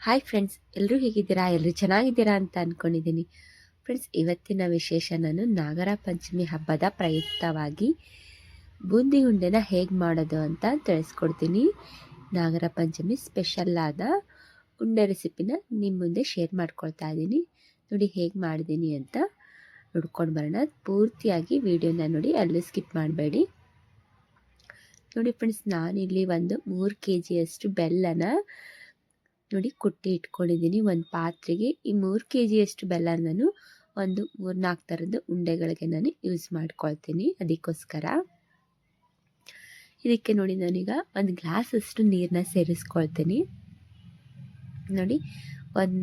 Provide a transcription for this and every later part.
Hi friends, ಎಲ್ಲರೂ ಹೇಗಿದ್ದೀರಾ? ಎಲ್ಲರೂ ಚೆನ್ನಾಗಿದ್ದೀರಾ ಅಂತ ಅಂದ್ಕೊಂಡಿದ್ದೀನಿ. ಫ್ರೆಂಡ್ಸ್, ಇವತ್ತಿನ ವಿಶೇಷ ನಾನು ನಾಗರ ಪಂಚಮಿ ಹಬ್ಬದ ಪ್ರಯುಕ್ತವಾಗಿ ಬೂಂದಿ ಉಂಡೆನ ಹೇಗೆ ಮಾಡೋದು ಅಂತ ತಿಳಿಸ್ಕೊಡ್ತೀನಿ. ನಾಗರ ಪಂಚಮಿ ಸ್ಪೆಷಲ್ ಆದ ಉಂಡೆ ರೆಸಿಪಿನ ನಿಮ್ಮ ಮುಂದೆ ಶೇರ್ ಮಾಡ್ಕೊಳ್ತಾ ಇದ್ದೀನಿ. ನೋಡಿ ಹೇಗೆ ಮಾಡಿದ್ದೀನಿ ಅಂತ ನೋಡ್ಕೊಂಡು ಬರೋಣ. ಪೂರ್ತಿಯಾಗಿ ವಿಡಿಯೋನ ನೋಡಿ, ಅಲ್ಲೂ ಸ್ಕಿಪ್ ಮಾಡಬೇಡಿ. ನೋಡಿ ಫ್ರೆಂಡ್ಸ್, ನಾನಿಲ್ಲಿ ಒಂದು 3 kg ಬೆಲ್ಲನ ನೋಡಿ ಕುಟ್ಟಿ ಇಟ್ಕೊಂಡಿದ್ದೀನಿ ಒಂದು ಪಾತ್ರೆಗೆ. ಈ 3 kg ಬೆಲ್ಲ ನಾನು ಒಂದು 3-4 ಥರದ ಉಂಡೆಗಳಿಗೆ ನಾನು ಯೂಸ್ ಮಾಡ್ಕೊಳ್ತೀನಿ. ಅದಕ್ಕೋಸ್ಕರ ಇದಕ್ಕೆ ನೋಡಿ ನಾನೀಗ ಒಂದು ಗ್ಲಾಸಷ್ಟು ನೀರನ್ನ ಸೇರಿಸ್ಕೊಳ್ತೀನಿ. ನೋಡಿ,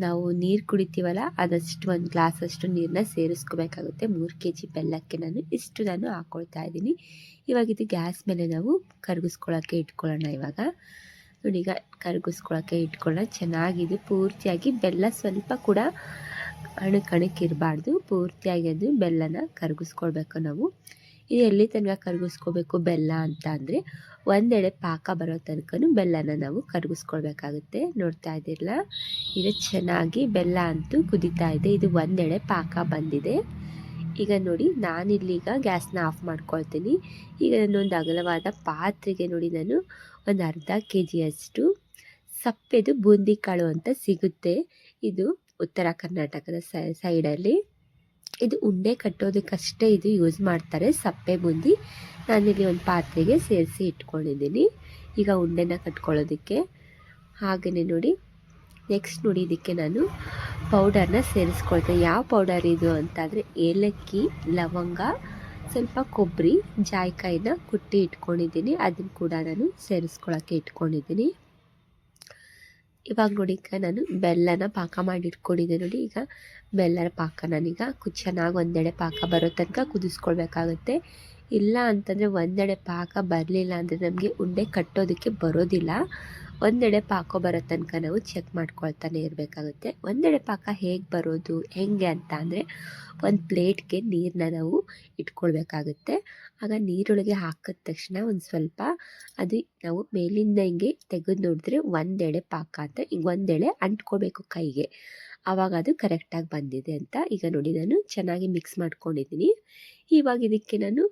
ನಾವು ನೀರು ಕುಡಿತೀವಲ್ಲ, ಅದಷ್ಟು ಒಂದು ಗ್ಲಾಸಷ್ಟು ನೀರನ್ನ ಸೇರಿಸ್ಕೋಬೇಕಾಗುತ್ತೆ. 3 kg ಬೆಲ್ಲಕ್ಕೆ ನಾನು ಹಾಕ್ಕೊಳ್ತಾ ಇದ್ದೀನಿ. ಇವಾಗ ಇದು ಗ್ಯಾಸ್ ಮೇಲೆ ನಾವು ಕರಗಿಸ್ಕೊಳ್ಳೋಕ್ಕೆ ಇಟ್ಕೊಳ್ಳೋಣ. ಇವಾಗ ನೋಡಿ, ಈಗ ಕರಗಿಸ್ಕೊಳ್ಳೋಕ್ಕೆ ಇಟ್ಕೊಳ್ಳೋಣ. ಚೆನ್ನಾಗಿದೆ ಪೂರ್ತಿಯಾಗಿ ಬೆಲ್ಲ ಸ್ವಲ್ಪ ಕೂಡ ಅಣಕ್ಕಿರಬಾರ್ದು. ಪೂರ್ತಿಯಾಗಿ ಅದು ಬೆಲ್ಲನ ಕರಗಿಸ್ಕೊಳ್ಬೇಕು ನಾವು. ಇದು ಎಲ್ಲಿ ತನಕ ಕರಗಿಸ್ಕೋಬೇಕು ಬೆಲ್ಲ ಅಂತ ಅಂದರೆ, ಒಂದೆಡೆ ಪಾಕ ಬರೋ ತನಕ ಬೆಲ್ಲನ ನಾವು ಕರಗಿಸ್ಕೊಳ್ಬೇಕಾಗುತ್ತೆ. ನೋಡ್ತಾ ಇದ್ದಿರಲ್ಲ, ಈಗ ಚೆನ್ನಾಗಿ ಬೆಲ್ಲ ಅಂತೂ ಕುದೀತಾ ಇದೆ. ಇದು ಒಂದೆಡೆ ಪಾಕ ಬಂದಿದೆ. ಈಗ ನೋಡಿ, ನಾನಿಲ್ಲೀಗ ಗ್ಯಾಸ್ನ ಆಫ್ ಮಾಡ್ಕೊಳ್ತೀನಿ. ಈಗ ನಾನೊಂದು ಅಗಲವಾದ ಪಾತ್ರೆಗೆ ನೋಡಿ, ನಾನು ಒಂದು ಅರ್ಧ kg ಸಪ್ಪೆದು ಬೂಂದಿ ಕಾಳು ಅಂತ ಸಿಗುತ್ತೆ. ಇದು ಉತ್ತರ ಕರ್ನಾಟಕದ ಸೈಡಲ್ಲಿ ಇದು ಉಂಡೆ ಕಟ್ಟೋದಕ್ಕಷ್ಟೇ ಇದು ಯೂಸ್ ಮಾಡ್ತಾರೆ, ಸಪ್ಪೆ ಬೂಂದಿ. ನಾನಿಲ್ಲಿ ಒಂದು ಪಾತ್ರೆಗೆ ಸೇರಿಸಿ ಇಟ್ಕೊಂಡಿದ್ದೀನಿ ಈಗ ಉಂಡೆನ ಕಟ್ಕೊಳ್ಳೋದಕ್ಕೆ. ಹಾಗೆಯೇ ನೋಡಿ, ನೆಕ್ಸ್ಟ್ ನೋಡಿ, ಇದಕ್ಕೆ ನಾನು ಪೌಡರ್ನ ಸೇರಿಸ್ಕೊಳ್ತೇನೆ. ಯಾವ ಪೌಡರ್ ಇದು ಅಂತಂದರೆ ಏಲಕ್ಕಿ, ಲವಂಗ, ಸ್ವಲ್ಪ ಕೊಬ್ಬರಿ, ಜಾಯಿಕಾಯಿನ ಕುಟ್ಟಿ ಇಟ್ಕೊಂಡಿದ್ದೀನಿ. ಅದನ್ನು ಕೂಡ ನಾನು ಸೇರಿಸ್ಕೊಳ್ಳೋಕ್ಕೆ ಇಟ್ಕೊಂಡಿದ್ದೀನಿ. ಇವಾಗ ನೋಡಿ, ಈಗ ನಾನು ಬೆಲ್ಲನ ಪಾಕ ಮಾಡಿ ಇಟ್ಕೊಂಡಿದ್ದೆ ನೋಡಿ. ಈಗ ಬೆಲ್ಲದ ಪಾಕ ನಾನೀಗ ಚೆನ್ನಾಗಿ ಒಂದೆಡೆ ಪಾಕ ಬರೋ ತನಕ ಕುದಿಸ್ಕೊಳ್ಬೇಕಾಗುತ್ತೆ. ಇಲ್ಲ ಅಂತಂದರೆ ಒಂದೆಡೆ ಪಾಕ ಬರಲಿಲ್ಲ ಅಂದರೆ ನಮಗೆ ಉಂಡೆ ಕಟ್ಟೋದಕ್ಕೆ ಬರೋದಿಲ್ಲ. ಒಂದೆಡೆ ಪಾಕ ಬರೋ ತನಕ ನಾವು ಚೆಕ್ ಮಾಡ್ಕೊಳ್ತಾನೆ ಇರಬೇಕಾಗುತ್ತೆ. ಒಂದೆಡೆ ಪಾಕ ಹೇಗೆ ಬರೋದು ಹೆಂಗೆ ಅಂತ ಅಂದರೆ, ಒಂದು ಪ್ಲೇಟ್ಗೆ ನೀರನ್ನ ನಾವು ಇಟ್ಕೊಳ್ಬೇಕಾಗುತ್ತೆ. ಆಗ ನೀರೊಳಗೆ ಹಾಕಿದ ತಕ್ಷಣ ಒಂದು ಸ್ವಲ್ಪ ಅದು ನಾವು ಮೇಲಿಂದ ಹಿಂಗೆ ತೆಗೆದು ನೋಡಿದ್ರೆ ಒಂದೆಡೆ ಪಾಕ ಅಂತ, ಈಗ ಒಂದೆಡೆ ಅಂಟ್ಕೋಬೇಕು ಕೈಗೆ, ಆವಾಗ ಅದು ಕರೆಕ್ಟಾಗಿ ಬಂದಿದೆ ಅಂತ. ಈಗ ನೋಡಿ, ನಾನು ಚೆನ್ನಾಗಿ ಮಿಕ್ಸ್ ಮಾಡ್ಕೊಂಡಿದ್ದೀನಿ. ಇವಾಗ ಇದಕ್ಕೆ ನಾನು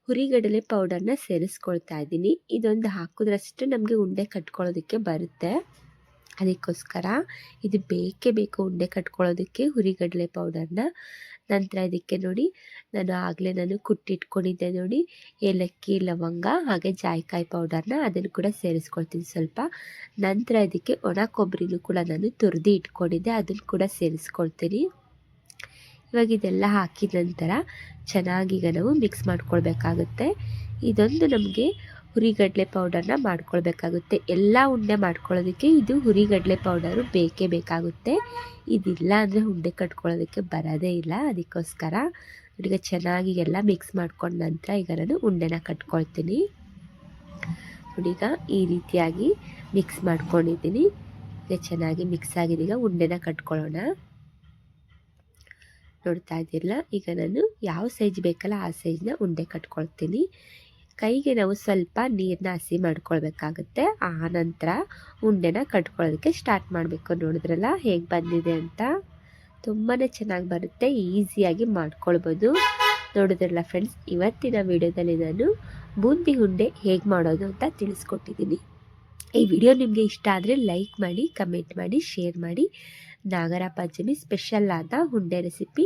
ಹುರಿಗಡಲೆ ಪೌಡರ್ನ ಸೇರಿಸ್ಕೊಳ್ತಾ ಇದ್ದೀನಿ. ಇದೊಂದು ಹಾಕಿದ್ರಷ್ಟು ನಮಗೆ ಉಂಡೆ ಕಟ್ಕೊಳ್ಳೋದಕ್ಕೆ ಬರುತ್ತೆ. ಅದಕ್ಕೋಸ್ಕರ ಇದು ಬೇಕೇ ಬೇಕು ಉಂಡೆ ಕಟ್ಕೊಳ್ಳೋದಕ್ಕೆ ಹುರಿಗಡಲೆ ಪೌಡರ್ನ. ನಂತರ ಇದಕ್ಕೆ ನೋಡಿ, ನಾನು ಕುಟ್ಟಿಟ್ಕೊಂಡಿದ್ದೆ ನೋಡಿ ಏಲಕ್ಕಿ, ಲವಂಗ ಹಾಗೆ ಜಾಯಿಕಾಯಿ ಪೌಡರ್ನ, ಅದನ್ನು ಕೂಡ ಸೇರಿಸ್ಕೊಳ್ತೀನಿ ಸ್ವಲ್ಪ. ನಂತರ ಇದಕ್ಕೆ ಒಣ ಕೊಬ್ಬರಿನೂ ಕೂಡ ನಾನು ತುರಿದು ಇಟ್ಕೊಂಡಿದ್ದೆ, ಅದನ್ನು ಕೂಡ ಸೇರಿಸ್ಕೊಳ್ತೀನಿ. ಇವಾಗ ಇದೆಲ್ಲ ಹಾಕಿದ ನಂತರ ಚೆನ್ನಾಗೀಗ ನಾವು ಮಿಕ್ಸ್ ಮಾಡ್ಕೊಳ್ಬೇಕಾಗುತ್ತೆ. ಇದೊಂದು ನಮಗೆ ಹುರಿಗಡಲೆ ಪೌಡರ್ನ ಮಾಡ್ಕೊಳ್ಬೇಕಾಗುತ್ತೆ. ಎಲ್ಲ ಉಂಡೆ ಮಾಡ್ಕೊಳ್ಳೋದಕ್ಕೆ ಇದು ಹುರಿಗಡಲೆ ಪೌಡರು ಬೇಕೇ ಬೇಕಾಗುತ್ತೆ. ಇದಿಲ್ಲ ಅಂದರೆ ಉಂಡೆ ಕಟ್ಕೊಳ್ಳೋದಕ್ಕೆ ಬರೋದೇ ಇಲ್ಲ. ಅದಕ್ಕೋಸ್ಕರ ಈಗ ಚೆನ್ನಾಗಿ ಎಲ್ಲ ಮಿಕ್ಸ್ ಮಾಡ್ಕೊಂಡ ನಂತರ ಈಗ ನಾನು ಉಂಡೆನ ಕಟ್ಕೊಳ್ತೀನಿ. ನೋಡಿ, ಈಗ ಈ ರೀತಿಯಾಗಿ ಮಿಕ್ಸ್ ಮಾಡ್ಕೊಂಡಿದ್ದೀನಿ. ಈಗ ಚೆನ್ನಾಗಿ ಮಿಕ್ಸ್ ಆಗಿದೆ. ಈಗ ಉಂಡೆನ ಕಟ್ಕೊಳ್ಳೋಣ. ನೋಡ್ತಾ ಇದ್ದಿರಲ್ಲ, ಈಗ ನಾನು ಯಾವ ಸೈಜ್ ಬೇಕಲ್ಲ ಆ ಸೈಜ್ನ ಉಂಡೆ ಕಟ್ಕೊಳ್ತೀನಿ. ಕೈಗೆ ನಾವು ಸ್ವಲ್ಪ ನೀರನ್ನ ಹಸಿ ಮಾಡ್ಕೊಳ್ಬೇಕಾಗುತ್ತೆ. ಆ ನಂತರ ಉಂಡೆನ ಕಟ್ಕೊಳ್ಳೋದಕ್ಕೆ ಸ್ಟಾರ್ಟ್ ಮಾಡಬೇಕು. ನೋಡಿದ್ರಲ್ಲ ಹೇಗೆ ಬಂದಿದೆ ಅಂತ, ತುಂಬಾ ಚೆನ್ನಾಗಿ ಬರುತ್ತೆ, ಈಸಿಯಾಗಿ ಮಾಡ್ಕೊಳ್ಬೋದು. ನೋಡಿದ್ರಲ್ಲ ಫ್ರೆಂಡ್ಸ್, ಇವತ್ತಿನ ವಿಡಿಯೋದಲ್ಲಿ ನಾನು ಬೂಂದಿ ಉಂಡೆ ಹೇಗೆ ಮಾಡೋದು ಅಂತ ತಿಳಿಸ್ಕೊಟ್ಟಿದ್ದೀನಿ. ಈ ವಿಡಿಯೋ ನಿಮಗೆ ಇಷ್ಟ ಆದರೆ ಲೈಕ್ ಮಾಡಿ, ಕಮೆಂಟ್ ಮಾಡಿ, ಶೇರ್ ಮಾಡಿ. ನಾಗರ ಪಂಚಮಿ ಸ್ಪೆಷಲ್ ಆದ ಉಂಡೆ ರೆಸಿಪಿ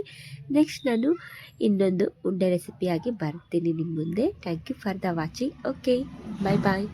ನೆಕ್ಸ್ಟ್ ನಾನು ಇನ್ನೊಂದು ಉಂಡೆ ರೆಸಿಪಿಯಾಗಿ ಬರ್ತೀನಿ ನಿಮ್ಮ ಮುಂದೆ. Thank you for the watching. Okay, bye bye.